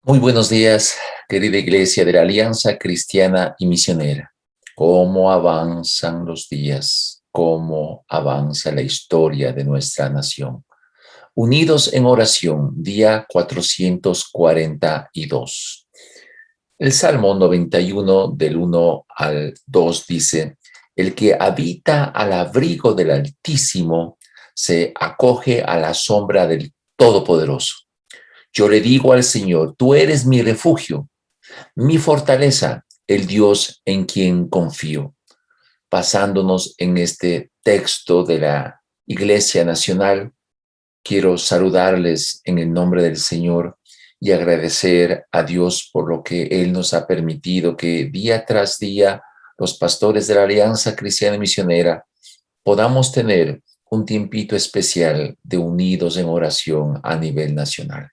Muy buenos días, querida Iglesia de la Alianza Cristiana y Misionera. ¿Cómo avanzan los días? ¿Cómo avanza la historia de nuestra nación? Unidos en oración, día 442. El Salmo 91 del 1 al 2 dice: El que habita al abrigo del Altísimo se acoge a la sombra del Todopoderoso. Yo le digo al Señor: tú eres mi refugio, mi fortaleza, el Dios en quien confío. Basándonos en este texto de la Iglesia Nacional, quiero saludarles en el nombre del Señor y agradecer a Dios por lo que Él nos ha permitido que día tras día los pastores de la Alianza Cristiana y Misionera podamos tener un tiempito especial de unidos en oración a nivel nacional.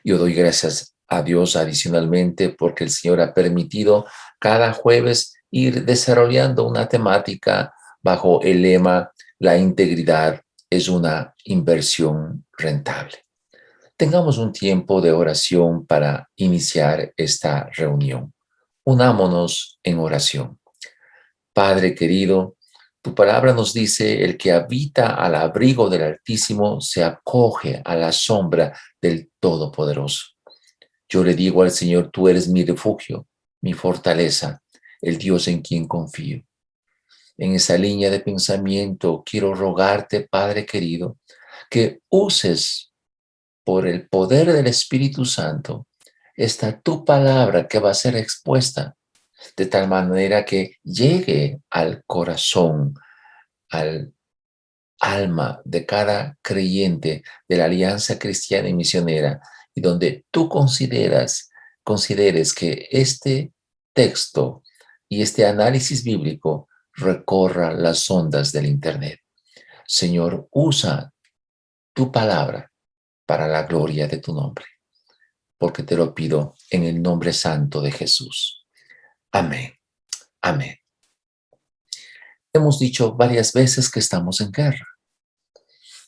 Yo doy gracias a Dios adicionalmente porque el Señor ha permitido cada jueves ir desarrollando una temática bajo el lema: la integridad es una inversión rentable. Tengamos un tiempo de oración para iniciar esta reunión. Unámonos en oración. Padre querido, tu palabra nos dice: el que habita al abrigo del Altísimo se acoge a la sombra del Todopoderoso. Yo le digo al Señor: tú eres mi refugio, mi fortaleza, el Dios en quien confío. En esa línea de pensamiento quiero rogarte, Padre querido, que uses por el poder del Espíritu Santo esta tu palabra que va a ser expuesta de tal manera que llegue al corazón, al alma de cada creyente de la Alianza Cristiana y Misionera, y donde tú consideres que este texto y este análisis bíblico recorra las ondas del Internet. Señor, usa tu palabra para la gloria de tu nombre, porque te lo pido en el nombre santo de Jesús. Amén. Amén. Hemos dicho varias veces que estamos en guerra.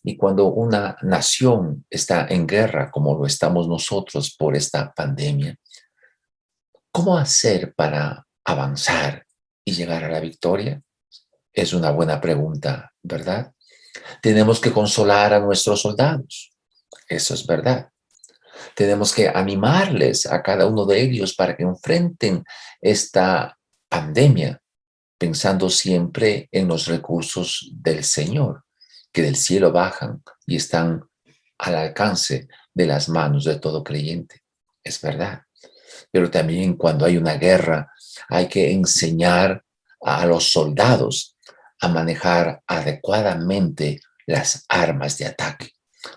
Y cuando una nación está en guerra, como lo estamos nosotros por esta pandemia, ¿cómo hacer para avanzar y llegar a la victoria? Es una buena pregunta, ¿verdad? Tenemos que consolar a nuestros soldados. Eso es verdad. Tenemos que animarles a cada uno de ellos para que enfrenten esta pandemia, pensando siempre en los recursos del Señor, que del cielo bajan y están al alcance de las manos de todo creyente. Es verdad. Pero también cuando hay una guerra, hay que enseñar a los soldados a manejar adecuadamente las armas de ataque.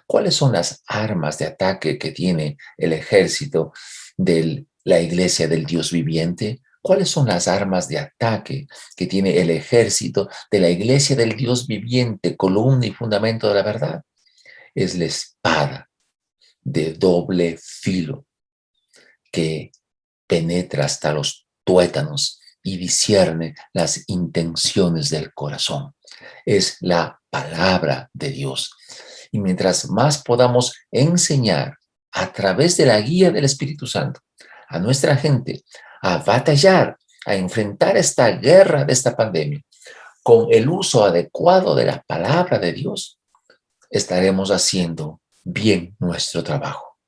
¿Cuáles son las armas de ataque que tiene el ejército de la Iglesia del Dios viviente? ¿Cuáles son las armas de ataque que tiene el ejército de la Iglesia del Dios viviente, columna y fundamento de la verdad? Es la espada de doble filo que penetra hasta los tuétanos y discierne las intenciones del corazón. Es la palabra de Dios. Y mientras más podamos enseñar a través de la guía del Espíritu Santo a nuestra gente a batallar, a enfrentar esta guerra de esta pandemia con el uso adecuado de la palabra de Dios, estaremos haciendo bien nuestro trabajo.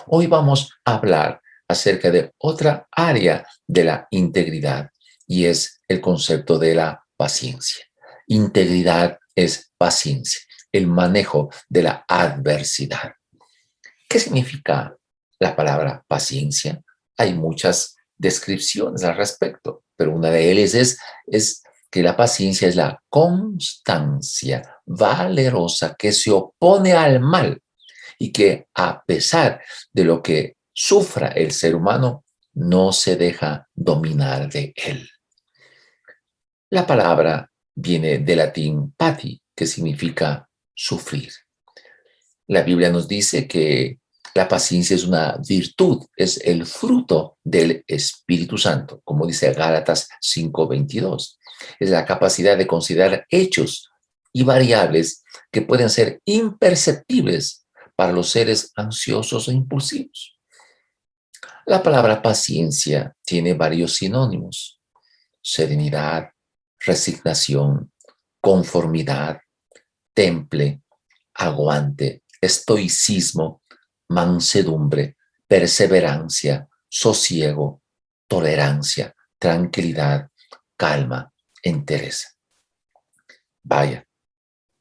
Hoy vamos a hablar acerca de otra área de la integridad y es el concepto de la paciencia. Integridad es paciencia, el manejo de la adversidad. ¿Qué significa la palabra paciencia? Hay muchas descripciones al respecto, pero una de ellas es que la paciencia es la constancia valerosa que se opone al mal y que a pesar de lo que sufra el ser humano, no se deja dominar de él. La palabra viene del latín pati, que significa sufrir. La Biblia nos dice que la paciencia es una virtud, es el fruto del Espíritu Santo, como dice Gálatas 5:22. Es la capacidad de considerar hechos y variables que pueden ser imperceptibles para los seres ansiosos e impulsivos. La palabra paciencia tiene varios sinónimos: serenidad, resignación, conformidad, temple, aguante, estoicismo, mansedumbre, perseverancia, sosiego, tolerancia, tranquilidad, calma, entereza. Vaya,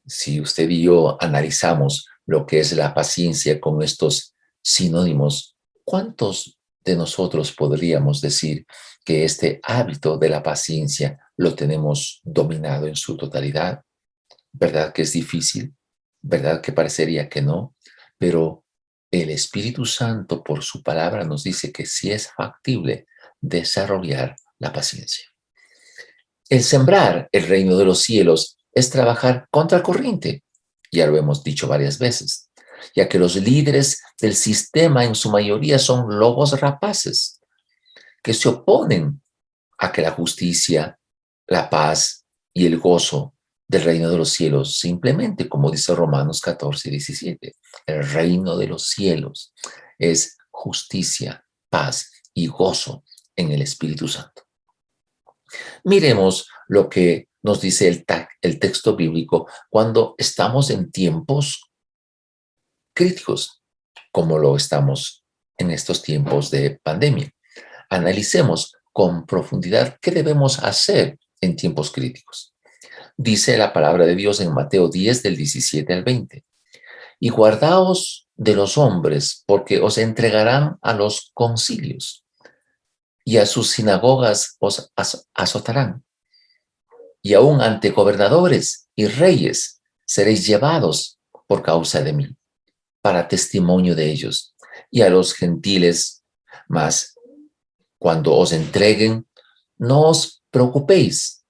si usted y yo analizamos lo que es la paciencia con estos sinónimos, ¿cuántos de nosotros podríamos decir que este hábito de la paciencia lo tenemos dominado en su totalidad? ¿Verdad que es difícil? ¿Verdad que parecería que no? Pero el Espíritu Santo, por su palabra, nos dice que sí es factible desarrollar la paciencia. El sembrar el reino de los cielos es trabajar contra corriente. Ya lo hemos dicho varias veces, ya que los líderes del sistema en su mayoría son lobos rapaces que se oponen a que la justicia, la paz y el gozo del reino de los cielos, simplemente como dice Romanos 14:17, el reino de los cielos es justicia, paz y gozo en el Espíritu Santo. Miremos lo que nos dice el texto bíblico cuando estamos en tiempos críticos, como lo estamos en estos tiempos de pandemia. Analicemos con profundidad qué debemos hacer en tiempos críticos. Dice la palabra de Dios en Mateo 10, del 17 al 20. Y guardaos de los hombres, porque os entregarán a los concilios, y a sus sinagogas os azotarán. Y aún ante gobernadores y reyes seréis llevados por causa de mí, para testimonio de ellos. Y a los gentiles, mas cuando os entreguen, no os preocupéis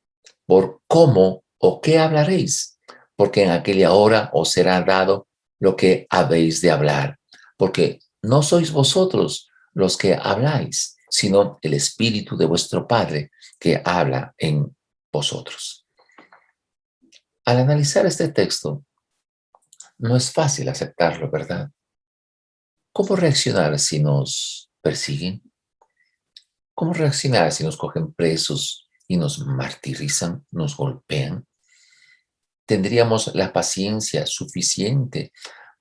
por cómo o qué hablaréis, porque en aquella hora os será dado lo que habéis de hablar, porque no sois vosotros los que habláis, sino el Espíritu de vuestro Padre que habla en vosotros. Al analizar este texto, no es fácil aceptarlo, ¿verdad? ¿Cómo reaccionar si nos persiguen? ¿Cómo reaccionar si nos cogen presos y nos martirizan, nos golpean? ¿Tendríamos la paciencia suficiente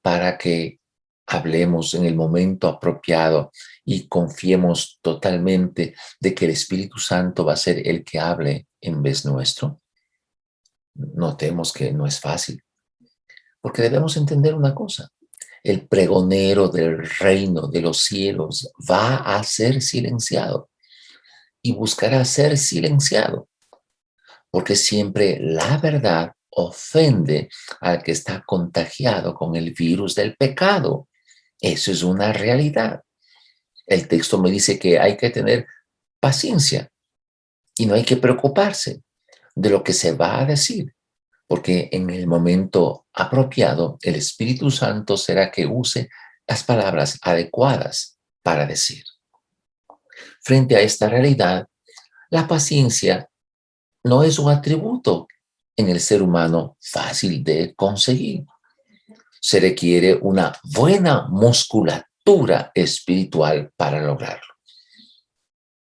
para que hablemos en el momento apropiado y confiemos totalmente de que el Espíritu Santo va a ser el que hable en vez nuestro? Notemos que no es fácil, porque debemos entender una cosa: el pregonero del reino de los cielos va a ser silenciado y buscará ser silenciado, porque siempre la verdad ofende al que está contagiado con el virus del pecado. Eso es una realidad. El texto me dice que hay que tener paciencia y no hay que preocuparse de lo que se va a decir, porque en el momento apropiado el Espíritu Santo será que use las palabras adecuadas para decir. Frente a esta realidad, la paciencia no es un atributo en el ser humano fácil de conseguir. Se requiere una buena musculatura espiritual para lograrlo.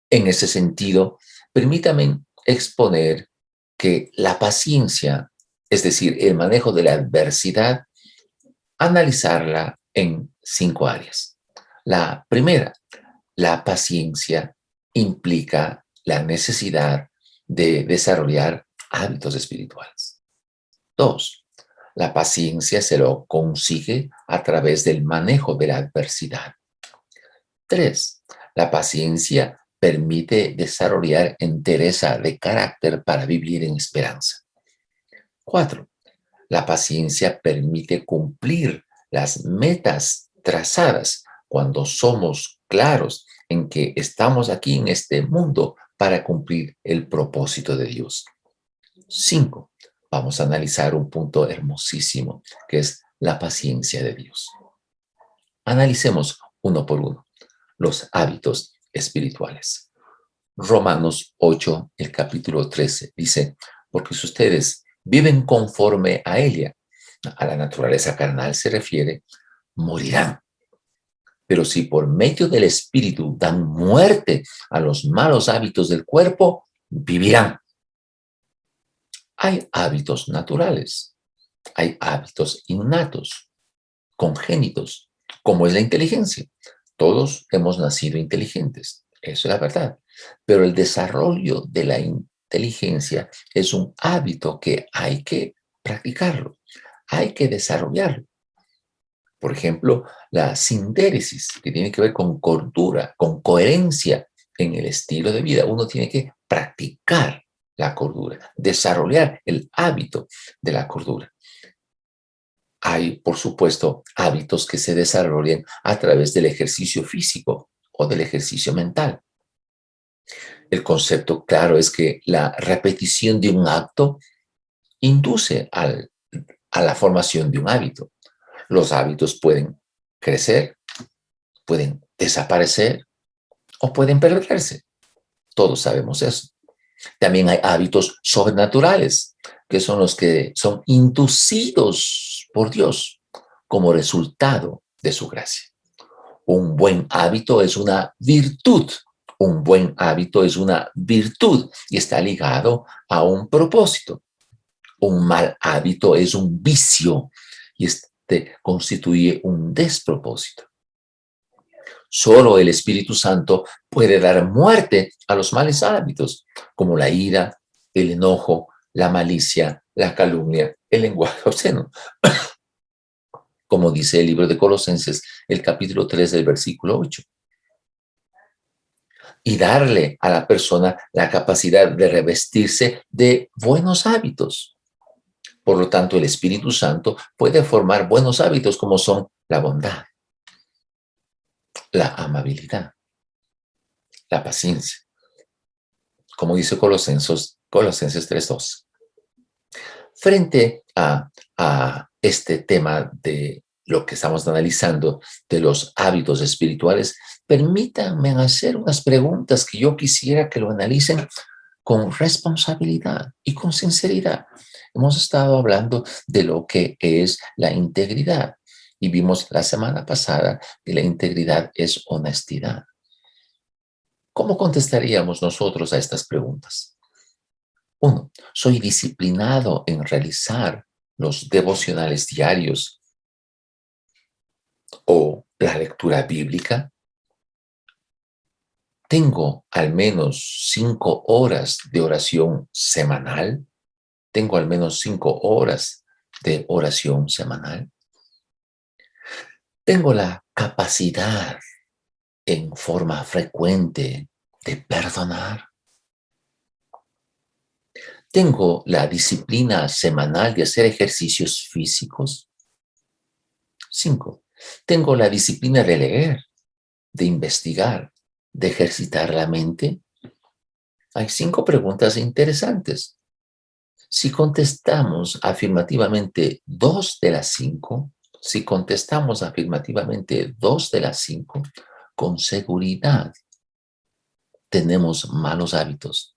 En ese sentido, permítame exponer que la paciencia, es decir, el manejo de la adversidad, analizarla en 5 áreas. La primera, la paciencia implica la necesidad de desarrollar hábitos espirituales. 2, la paciencia se lo consigue a través del manejo de la adversidad. 3, la paciencia permite desarrollar entereza de carácter para vivir en esperanza. 4, la paciencia permite cumplir las metas trazadas cuando somos claros en que estamos aquí en este mundo para cumplir el propósito de Dios. 5, vamos a analizar un punto hermosísimo que es la paciencia de Dios. Analicemos uno por uno los hábitos espirituales. Romanos 8, el capítulo 13, dice: porque si ustedes viven conforme a ella, a la naturaleza carnal se refiere, morirán. Pero si por medio del Espíritu dan muerte a los malos hábitos del cuerpo, vivirán. Hay hábitos naturales, hay hábitos innatos, congénitos, como es la inteligencia. Todos hemos nacido inteligentes, eso es la verdad. Pero el desarrollo de la inteligencia es un hábito que hay que practicarlo, hay que desarrollarlo. Por ejemplo, la sindéresis, que tiene que ver con cordura, con coherencia en el estilo de vida. Uno tiene que practicar la cordura, desarrollar el hábito de la cordura. Hay, por supuesto, hábitos que se desarrollan a través del ejercicio físico o del ejercicio mental. El concepto claro es que la repetición de un acto induce a la formación de un hábito. Los hábitos pueden crecer, pueden desaparecer o pueden perderse. Todos sabemos eso. También hay hábitos sobrenaturales, que son los que son inducidos por Dios como resultado de su gracia. Un buen hábito es una virtud. Un buen hábito es una virtud y está ligado a un propósito. Un mal hábito es un vicio y este constituye un despropósito. Solo el Espíritu Santo puede dar muerte a los malos hábitos, como la ira, el enojo, la malicia, la calumnia, el lenguaje obsceno. Como dice el libro de Colosenses, el capítulo 3 del versículo 8. Y darle a la persona la capacidad de revestirse de buenos hábitos. Por lo tanto, el Espíritu Santo puede formar buenos hábitos como son la bondad, la amabilidad, la paciencia, como dice Colosenses 3:2. Frente a este tema de lo que estamos analizando de los hábitos espirituales, permítanme hacer unas preguntas que yo quisiera que lo analicen con responsabilidad y con sinceridad. Hemos estado hablando de lo que es la integridad y vimos la semana pasada que la integridad es honestidad. ¿Cómo contestaríamos nosotros a estas preguntas? 1. ¿Soy disciplinado en realizar los devocionales diarios o la lectura bíblica? ¿Tengo al menos 5 horas de oración semanal? ¿Tengo al menos 5 horas de oración semanal? ¿Tengo la capacidad en forma frecuente de perdonar? ¿Tengo la disciplina semanal de hacer ejercicios físicos? 5. ¿Tengo la disciplina de leer, de investigar, de ejercitar la mente? Hay 5 preguntas interesantes. Si contestamos afirmativamente 2 de las 5, si contestamos afirmativamente 2 de las 5, con seguridad tenemos malos hábitos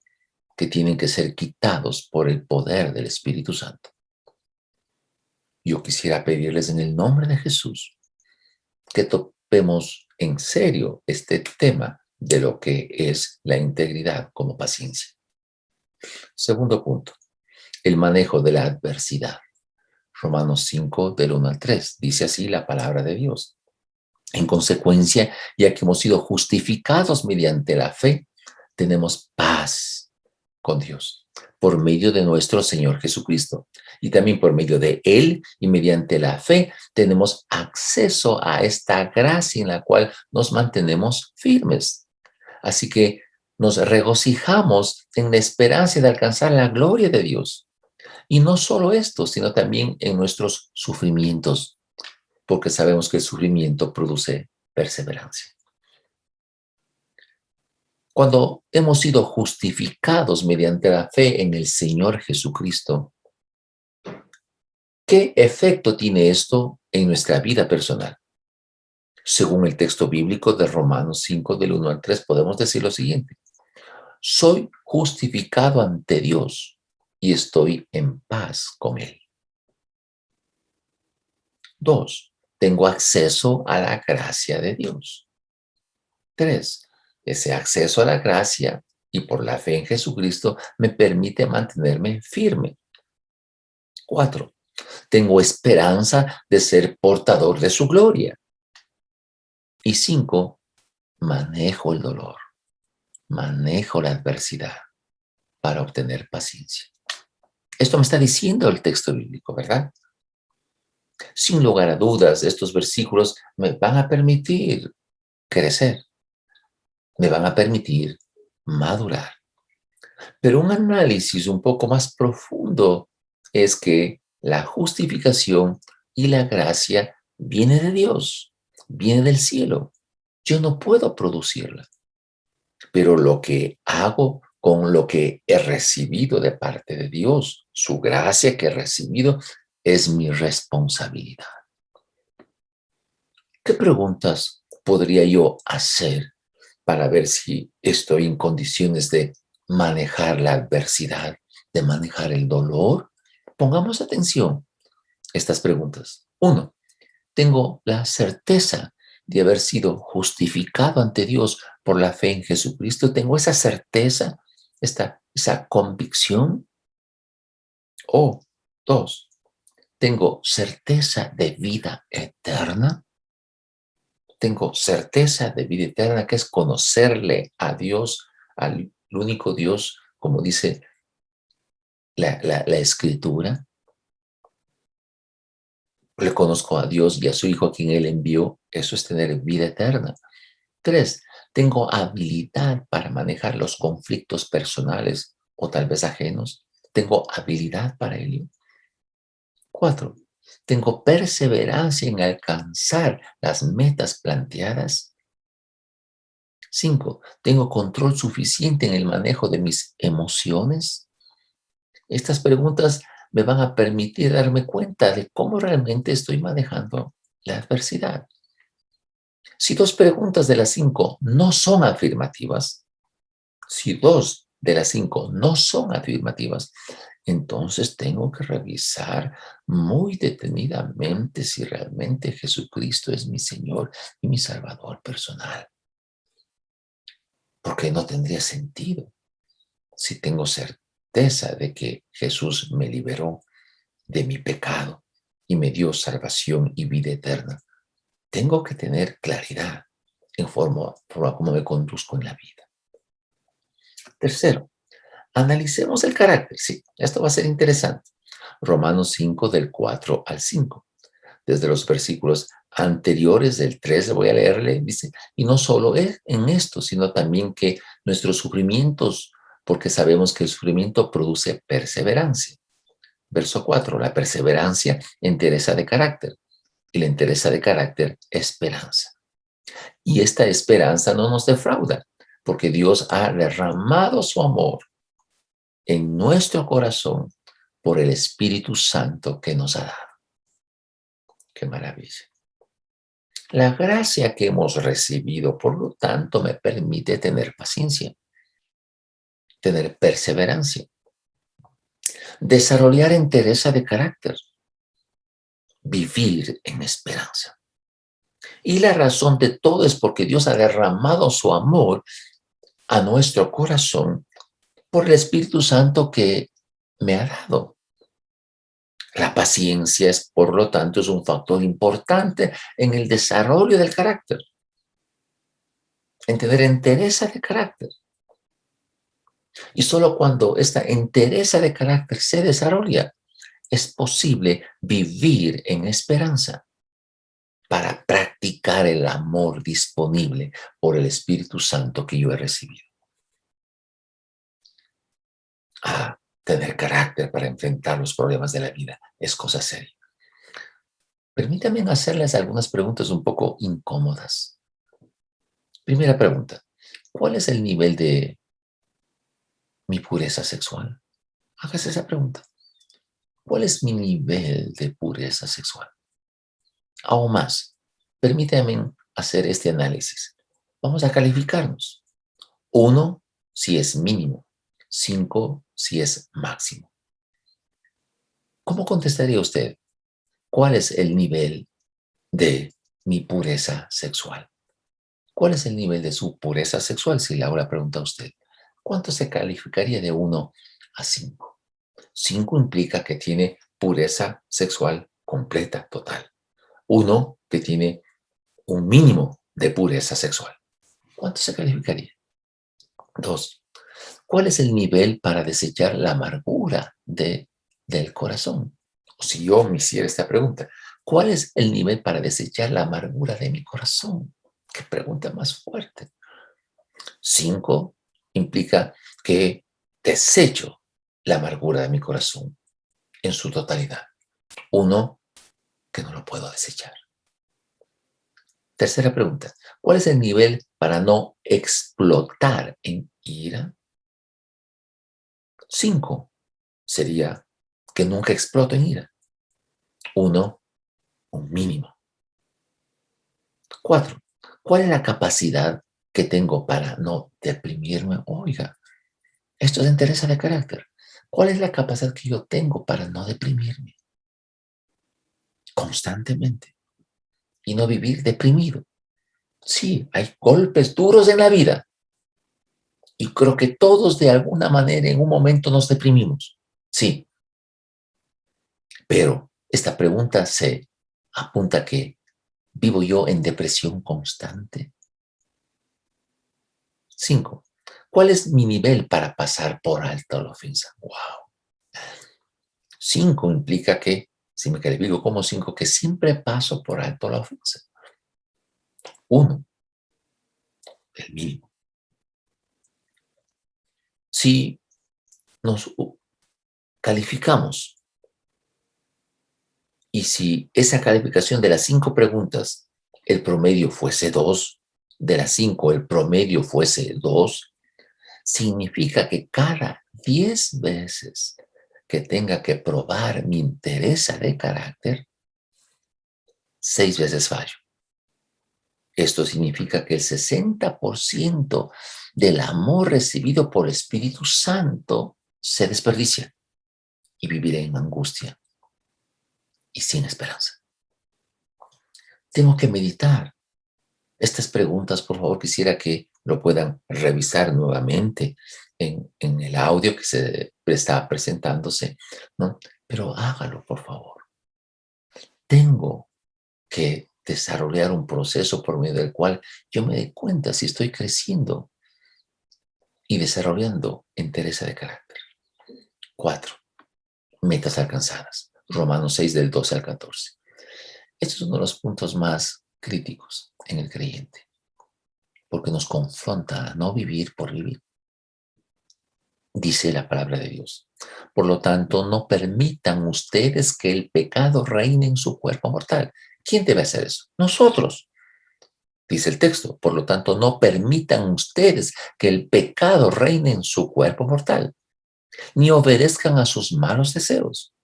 que tienen que ser quitados por el poder del Espíritu Santo. Yo quisiera pedirles en el nombre de Jesús que topemos en serio este tema de lo que es la integridad como paciencia. Segundo punto, el manejo de la adversidad. Romanos 5, del 1 al 3, dice así la palabra de Dios. En consecuencia, ya que hemos sido justificados mediante la fe, tenemos paz con Dios por medio de nuestro Señor Jesucristo. Y también por medio de Él y mediante la fe tenemos acceso a esta gracia en la cual nos mantenemos firmes. Así que nos regocijamos en la esperanza de alcanzar la gloria de Dios. Y no solo esto, sino también en nuestros sufrimientos, porque sabemos que el sufrimiento produce perseverancia. Cuando hemos sido justificados mediante la fe en el Señor Jesucristo, ¿qué efecto tiene esto en nuestra vida personal? Según el texto bíblico de Romanos 5, del 1 al 3, podemos decir lo siguiente. Soy justificado ante Dios y estoy en paz con Él. 2. tengo acceso a la gracia de Dios. 3, ese acceso a la gracia y por la fe en Jesucristo me permite mantenerme firme. 4, tengo esperanza de ser portador de su gloria. Y 5, manejo el dolor, manejo la adversidad para obtener paciencia. Esto me está diciendo el texto bíblico, ¿verdad? Sin lugar a dudas, estos versículos me van a permitir crecer, me van a permitir madurar. Pero un análisis un poco más profundo es que la justificación y la gracia viene de Dios, viene del cielo. Yo no puedo producirla, pero lo que hago con lo que he recibido de parte de Dios, su gracia que he recibido, es mi responsabilidad. ¿Qué preguntas podría yo hacer para ver si estoy en condiciones de manejar la adversidad, de manejar el dolor? Pongamos atención a estas preguntas. 1, tengo la certeza de haber sido justificado ante Dios por la fe en Jesucristo. Tengo esa certeza, esa convicción. O 2, tengo certeza de vida eterna. Tengo certeza de vida eterna, que es conocerle a Dios, al único Dios, como dice la Escritura. Le conozco a Dios y a su Hijo a quien Él envió. Eso es tener vida eterna. 3, tengo habilidad para manejar los conflictos personales o tal vez ajenos. Tengo habilidad para ello. 4, tengo perseverancia en alcanzar las metas planteadas. 5, tengo control suficiente en el manejo de mis emociones. Estas preguntas me van a permitir darme cuenta de cómo realmente estoy manejando la adversidad. Si 2 preguntas de las 5 no son afirmativas, si 2 de las 5 no son afirmativas, entonces tengo que revisar muy detenidamente si realmente Jesucristo es mi Señor y mi Salvador personal. Porque no tendría sentido si tengo certeza de que Jesús me liberó de mi pecado y me dio salvación y vida eterna. Tengo que tener claridad en forma como me conduzco en la vida. Tercero, analicemos el carácter. Sí, esto va a ser interesante. Romanos 5 del 4 al 5. Desde los versículos anteriores del 3 voy a leerle, dice, y no solo en esto, sino también que nuestros sufrimientos, porque sabemos que el sufrimiento produce perseverancia. Verso 4, la perseverancia entereza de carácter y la entereza de carácter esperanza. Y esta esperanza no nos defrauda, porque Dios ha derramado su amor en nuestro corazón por el Espíritu Santo que nos ha dado. ¡Qué maravilla! La gracia que hemos recibido, por lo tanto, me permite tener paciencia, tener perseverancia, desarrollar entereza de carácter, vivir en esperanza. Y la razón de todo es porque Dios ha derramado su amor a nuestro corazón por el Espíritu Santo que me ha dado. La paciencia es, por lo tanto, es un factor importante en el desarrollo del carácter, en tener entereza de carácter. Y solo cuando esta entereza de carácter se desarrolla, es posible vivir en esperanza para practicar el amor disponible por el Espíritu Santo que yo he recibido. Tener carácter para enfrentar los problemas de la vida es cosa seria. Permítanme hacerles algunas preguntas un poco incómodas. Primera pregunta, ¿cuál es el nivel de mi pureza sexual? Hágase esa pregunta. ¿Cuál es mi nivel de pureza sexual? Aún más, permítanme hacer este análisis. Vamos a calificarnos. 1, si es mínimo. 5, si es máximo. ¿Cómo contestaría usted? ¿Cuál es el nivel de mi pureza sexual. ¿Cuál es el nivel de su pureza sexual? Si le hago la pregunta a usted, ¿cuánto se calificaría de 1 a 5? 5 implica que tiene pureza sexual completa, total. 1 que tiene un mínimo de pureza sexual. ¿Cuánto se calificaría? 2. ¿Cuál es el nivel para desechar la amargura del corazón? O si yo me hiciera esta pregunta, ¿cuál es el nivel para desechar la amargura de mi corazón? Qué pregunta más fuerte. 5 implica que desecho la amargura de mi corazón en su totalidad. 1, que no lo puedo desechar. Tercera pregunta, ¿cuál es el nivel para no explotar en ira? 5 sería que nunca exploto en ira. 1, un mínimo. 4, ¿cuál es la capacidad que tengo para no deprimirme? Oiga, esto es interés de carácter. ¿Cuál es la capacidad que yo tengo para no deprimirme constantemente y no vivir deprimido? Sí, hay golpes duros en la vida y creo que todos de alguna manera en un momento nos deprimimos. Sí, pero esta pregunta se apunta a que vivo yo en depresión constante. 5. ¿Cuál es mi nivel para pasar por alto la ofensa? Wow. 5 implica que, si me califico como 5, que siempre paso por alto la ofensa. 1, el mínimo. Si nos calificamos y si esa calificación de las 5 preguntas, el promedio fuese 2, de las 5 el promedio fuese 2, significa que cada 10 veces que tenga que probar mi interés de carácter, 6 veces fallo. Esto significa que el 60% del amor recibido por el Espíritu Santo se desperdicia y viviré en angustia y sin esperanza. Tengo que meditar. Estas preguntas, por favor, quisiera que lo puedan revisar nuevamente en el audio que se está presentándose, ¿no? Pero hágalo, por favor. Tengo que desarrollar un proceso por medio del cual yo me dé cuenta si estoy creciendo y desarrollando entereza de carácter. 4. Metas alcanzadas. Romanos 6 del 12 al 14. Este es uno de los puntos más críticos en el creyente, porque nos confronta a no vivir por vivir. Dice la palabra de Dios. Por lo tanto, no permitan ustedes que el pecado reine en su cuerpo mortal. ¿Quién debe hacer eso? Nosotros. Dice el texto. Por lo tanto, no permitan ustedes que el pecado reine en su cuerpo mortal, ni obedezcan a sus malos deseos.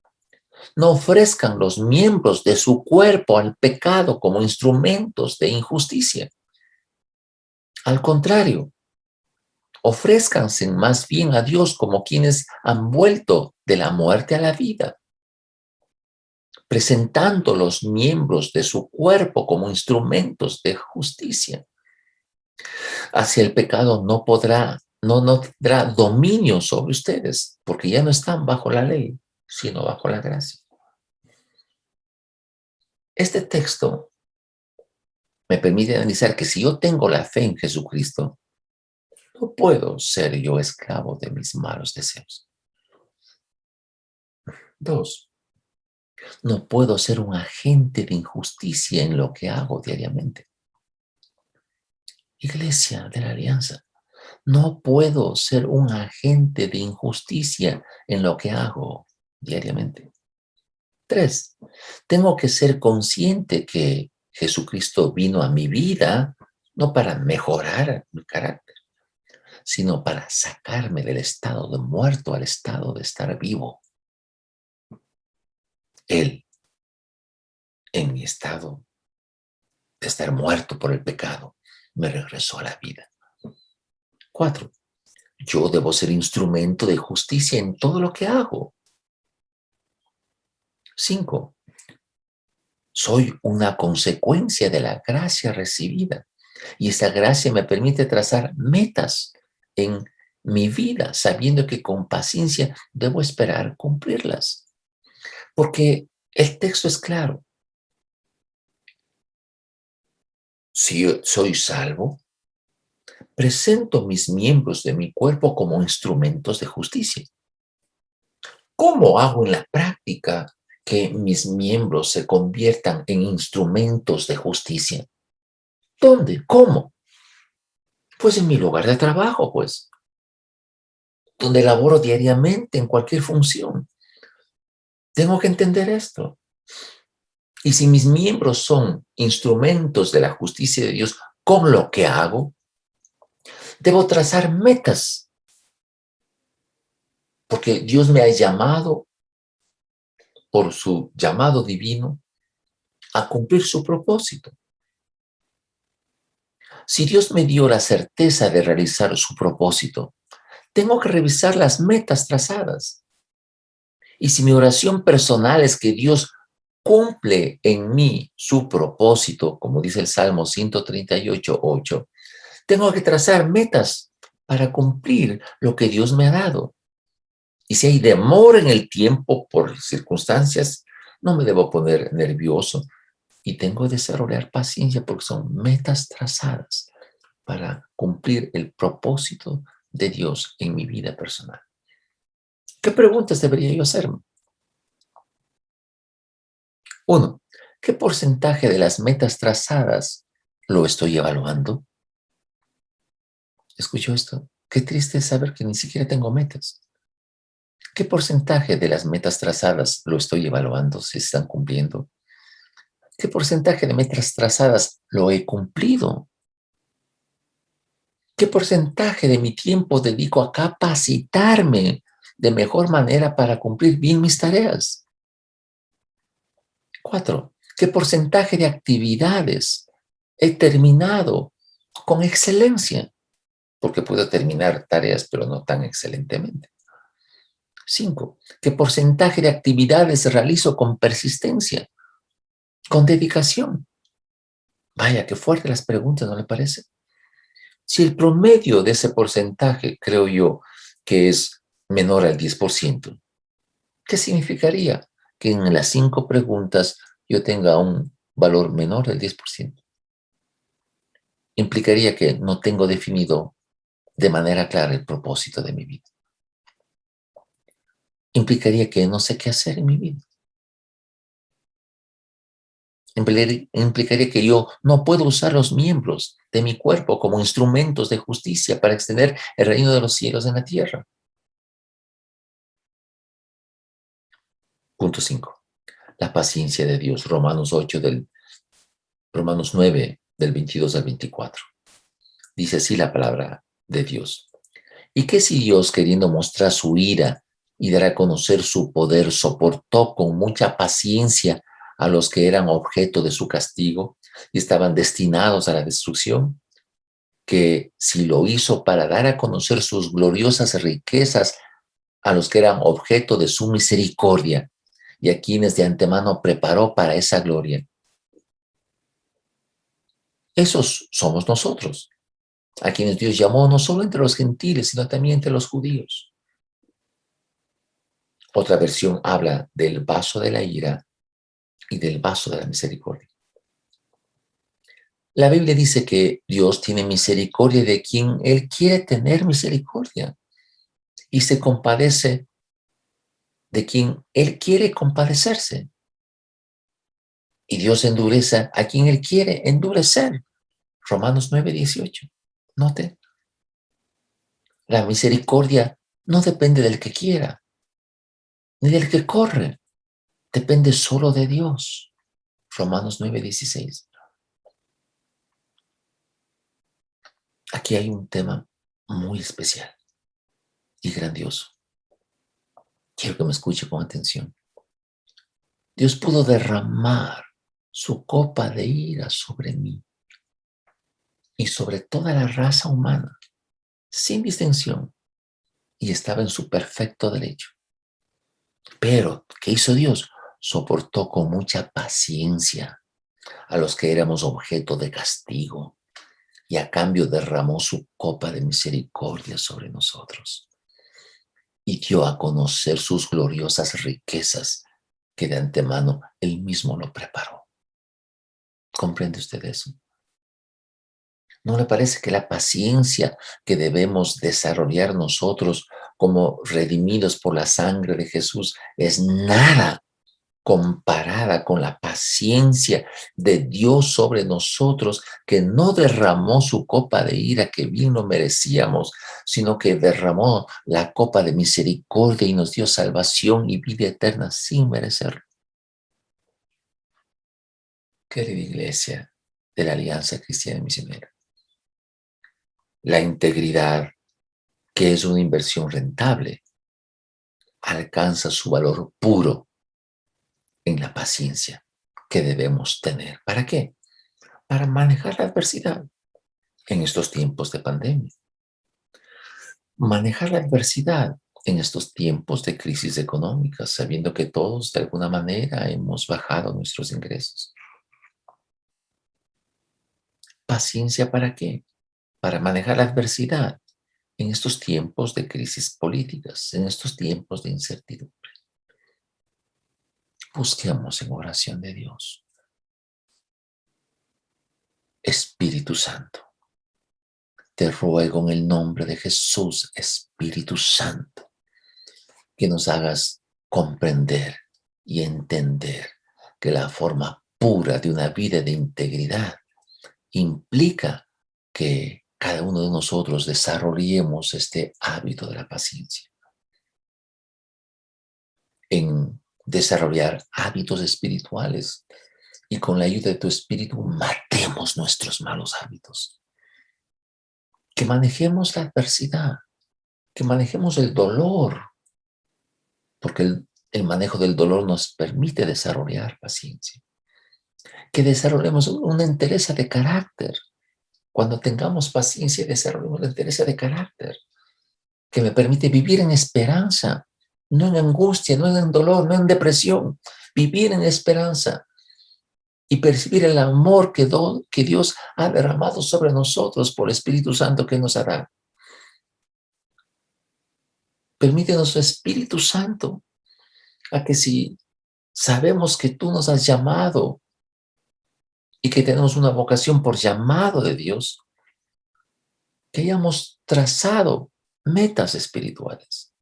No ofrezcan los miembros de su cuerpo al pecado como instrumentos de injusticia. Al contrario, ofrézcanse más bien a Dios como quienes han vuelto de la muerte a la vida, presentando los miembros de su cuerpo como instrumentos de justicia. Así el pecado no tendrá dominio sobre ustedes, porque ya no están bajo la ley, sino bajo la gracia. Este texto me permite analizar que si yo tengo la fe en Jesucristo, no puedo ser yo esclavo de mis malos deseos. 2, no puedo ser un agente de injusticia en lo que hago diariamente. Iglesia de la Alianza, no puedo ser un agente de injusticia en lo que hago diariamente. 3, tengo que ser consciente que Jesucristo vino a mi vida no para mejorar mi carácter, sino para sacarme del estado de muerto al estado de estar vivo. Él, en mi estado de estar muerto por el pecado, me regresó a la vida. 4, yo debo ser instrumento de justicia en todo lo que hago. 5, Soy una consecuencia de la gracia recibida. Y esa gracia me permite trazar metas en mi vida, sabiendo que con paciencia debo esperar cumplirlas. Porque el texto es claro. Si yo soy salvo, presento mis miembros de mi cuerpo como instrumentos de justicia. ¿Cómo hago en la práctica que mis miembros se conviertan en instrumentos de justicia? ¿Dónde? ¿Cómo? Pues en mi lugar de trabajo, pues, donde laboro diariamente en cualquier función. Tengo que entender esto. Y si mis miembros son instrumentos de la justicia de Dios con lo que hago, debo trazar metas, porque Dios me ha llamado por su llamado divino a cumplir su propósito. Si Dios me dio la certeza de realizar su propósito, tengo que revisar las metas trazadas. Y si mi oración personal es que Dios cumple en mí su propósito, como dice el Salmo 138:8, tengo que trazar metas para cumplir lo que Dios me ha dado. Y si hay demora en el tiempo por circunstancias, no me debo poner nervioso y tengo que desarrollar paciencia porque son metas trazadas para cumplir el propósito de Dios en mi vida personal. ¿Qué preguntas debería yo hacerme? Uno, ¿qué porcentaje de las metas trazadas lo estoy evaluando? ¿Escucho esto? Qué triste es saber que ni siquiera tengo metas. ¿Qué porcentaje de las metas trazadas lo estoy evaluando si están cumpliendo? ¿Qué porcentaje de metas trazadas lo he cumplido? ¿Qué porcentaje de mi tiempo dedico a capacitarme de mejor manera para cumplir bien mis tareas? 4, ¿qué porcentaje de actividades he terminado con excelencia? Porque puedo terminar tareas, pero no tan excelentemente. 5, ¿qué porcentaje de actividades realizo con persistencia, con dedicación? Vaya, qué fuerte las preguntas, ¿no le parece? Si el promedio de ese porcentaje, creo yo, que es menor al 10%, ¿qué significaría? Que en las 5 preguntas yo tenga un valor menor del 10%. Implicaría que no tengo definido de manera clara el propósito de mi vida. Implicaría que no sé qué hacer en mi vida. Implicaría que yo no puedo usar los miembros de mi cuerpo como instrumentos de justicia para extender el reino de los cielos en la tierra. Punto 5. La paciencia de Dios. Romanos 9, del 22 al 24. Dice así la palabra de Dios. ¿Y qué si Dios, queriendo mostrar su ira y dar a conocer su poder, soportó con mucha paciencia a los que eran objeto de su castigo y estaban destinados a la destrucción? Que si lo hizo para dar a conocer sus gloriosas riquezas a los que eran objeto de su misericordia y a quienes de antemano preparó para esa gloria. Esos somos nosotros, a quienes Dios llamó no solo entre los gentiles, sino también entre los judíos. Otra versión habla del vaso de la ira y del vaso de la misericordia. La Biblia dice que Dios tiene misericordia de quien Él quiere tener misericordia y se compadece de quien Él quiere compadecerse. Y Dios endurece a quien Él quiere endurecer. Romanos 9:18. Note, la misericordia no depende del que quiera, ni del que corre. Depende solo de Dios. Romanos 9:16. Aquí hay un tema muy especial y grandioso. Quiero que me escuche con atención. Dios pudo derramar su copa de ira sobre mí y sobre toda la raza humana, sin distinción, y estaba en su perfecto derecho. Pero, ¿qué hizo Dios? soportó con mucha paciencia a los que éramos objeto de castigo y a cambio derramó su copa de misericordia sobre nosotros y dio a conocer sus gloriosas riquezas que de antemano él mismo lo preparó. ¿Comprende usted eso? ¿No le parece que la paciencia que debemos desarrollar nosotros como redimidos por la sangre de Jesús es nada comparada con la paciencia de Dios sobre nosotros, que no derramó su copa de ira que bien no merecíamos, sino que derramó la copa de misericordia y nos dio salvación y vida eterna sin merecerlo? Querida iglesia de la Alianza Cristiana y Misionera, la integridad, que es una inversión rentable, alcanza su valor puro en la paciencia que debemos tener. ¿Para qué? Para manejar la adversidad en estos tiempos de pandemia. Manejar la adversidad en estos tiempos de crisis económica, sabiendo que todos de alguna manera hemos bajado nuestros ingresos. ¿Paciencia para qué? Para manejar la adversidad en estos tiempos de crisis políticas, en estos tiempos de incertidumbre. Busquemos en oración de Dios. Espíritu Santo, te ruego en el nombre de Jesús, Espíritu Santo, que nos hagas comprender y entender que la forma pura de una vida de integridad implica que cada uno de nosotros desarrollemos este hábito de la paciencia. En desarrollar hábitos espirituales y con la ayuda de tu espíritu matemos nuestros malos hábitos. Que manejemos la adversidad, que manejemos el dolor, porque el manejo del dolor nos permite desarrollar paciencia. Que desarrollemos una entereza de carácter. Cuando tengamos paciencia, desarrollemos la entereza de carácter, que me permite vivir en esperanza, no en angustia, no en dolor, no en depresión, vivir en esperanza y percibir el amor que Dios ha derramado sobre nosotros por el Espíritu Santo que nos ha dado. Permítenos, Espíritu Santo, a que si sabemos que tú nos has llamado y que tenemos una vocación por llamado de Dios, que hayamos trazado metas espirituales,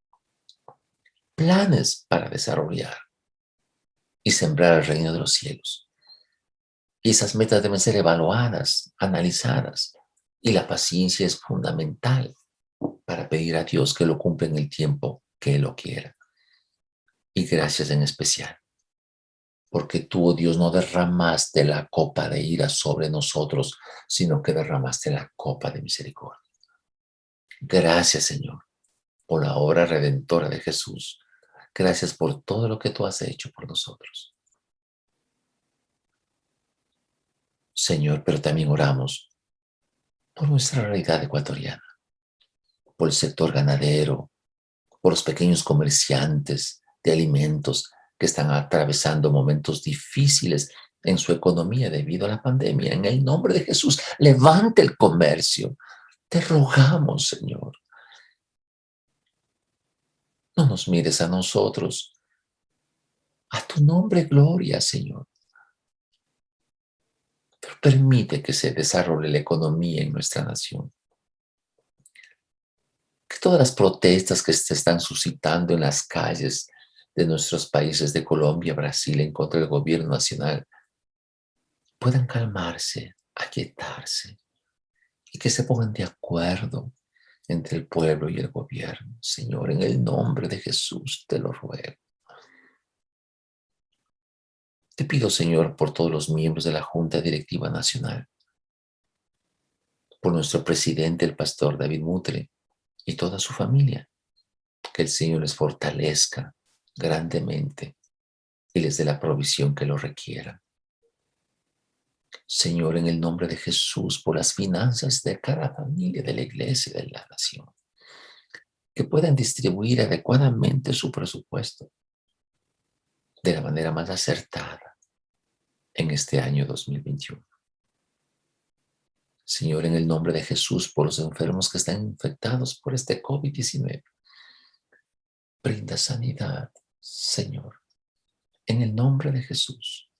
planes para desarrollar y sembrar el reino de los cielos. Y esas metas deben ser evaluadas, analizadas, y la paciencia es fundamental para pedir a Dios que lo cumpla en el tiempo que Él lo quiera. Y gracias en especial, porque tú, oh Dios, no derramaste la copa de ira sobre nosotros, sino que derramaste la copa de misericordia. Gracias, Señor, por la obra redentora de Jesús. Gracias por todo lo que tú has hecho por nosotros. Señor, pero también oramos por nuestra realidad ecuatoriana, por el sector ganadero, por los pequeños comerciantes de alimentos que están atravesando momentos difíciles en su economía debido a la pandemia. En el nombre de Jesús, levante el comercio. Te rogamos, Señor. No nos mires a nosotros. A tu nombre, gloria, Señor. Pero permite que se desarrolle la economía en nuestra nación. Que todas las protestas que se están suscitando en las calles de nuestros países de Colombia, Brasil, en contra del gobierno nacional, puedan calmarse, aquietarse y que se pongan de acuerdo entre el pueblo y el gobierno. Señor, en el nombre de Jesús te lo ruego. Te pido, Señor, por todos los miembros de la Junta Directiva Nacional, por nuestro presidente, el pastor David Mutre, y toda su familia, que el Señor les fortalezca grandemente y les dé la provisión que lo requieran. Señor, en el nombre de Jesús, por las finanzas de cada familia de la iglesia y de la nación, que puedan distribuir adecuadamente su presupuesto, de la manera más acertada en este año 2021. Señor, en el nombre de Jesús, por los enfermos que están infectados por este COVID-19, brinda sanidad, Señor. En el nombre de Jesús,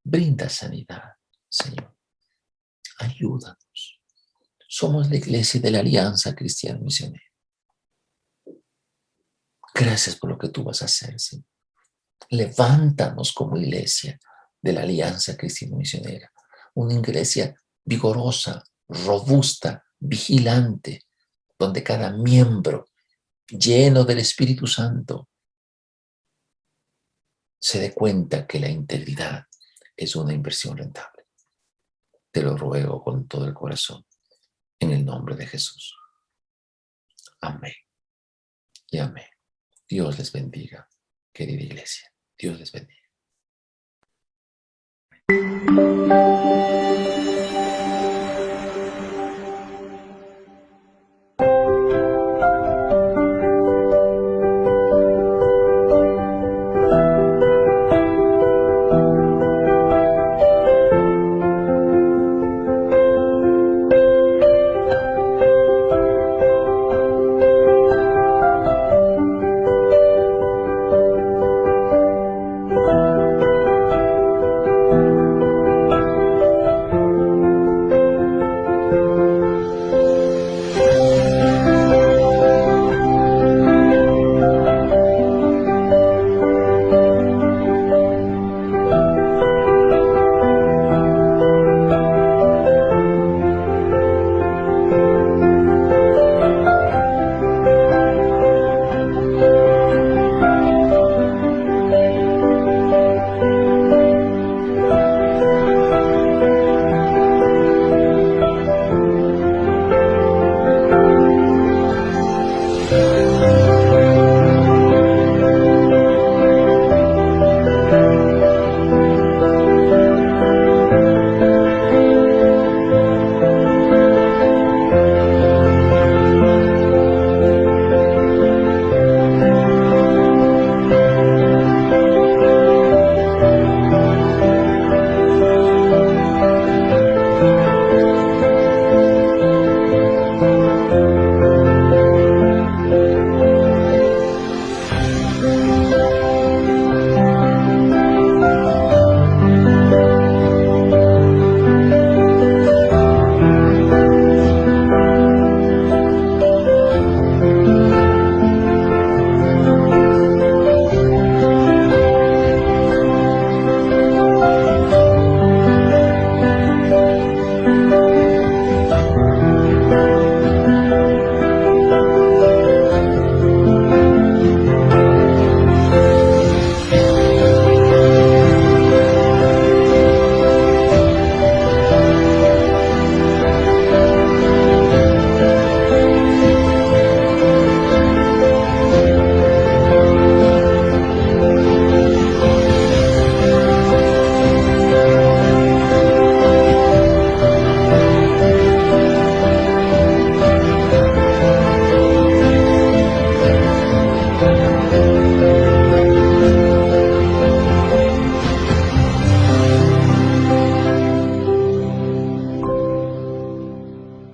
brinda sanidad, Señor. Ayúdanos. Somos la iglesia de la Alianza Cristiana Misionera. Gracias por lo que tú vas a hacer, Señor. Levántanos como iglesia de la Alianza Cristiana Misionera. Una iglesia vigorosa, robusta, vigilante, donde cada miembro lleno del Espíritu Santo se dé cuenta que la integridad es una inversión rentable. Te lo ruego con todo el corazón, en el nombre de Jesús. Amén y amén. Dios les bendiga, querida iglesia. Dios les bendiga.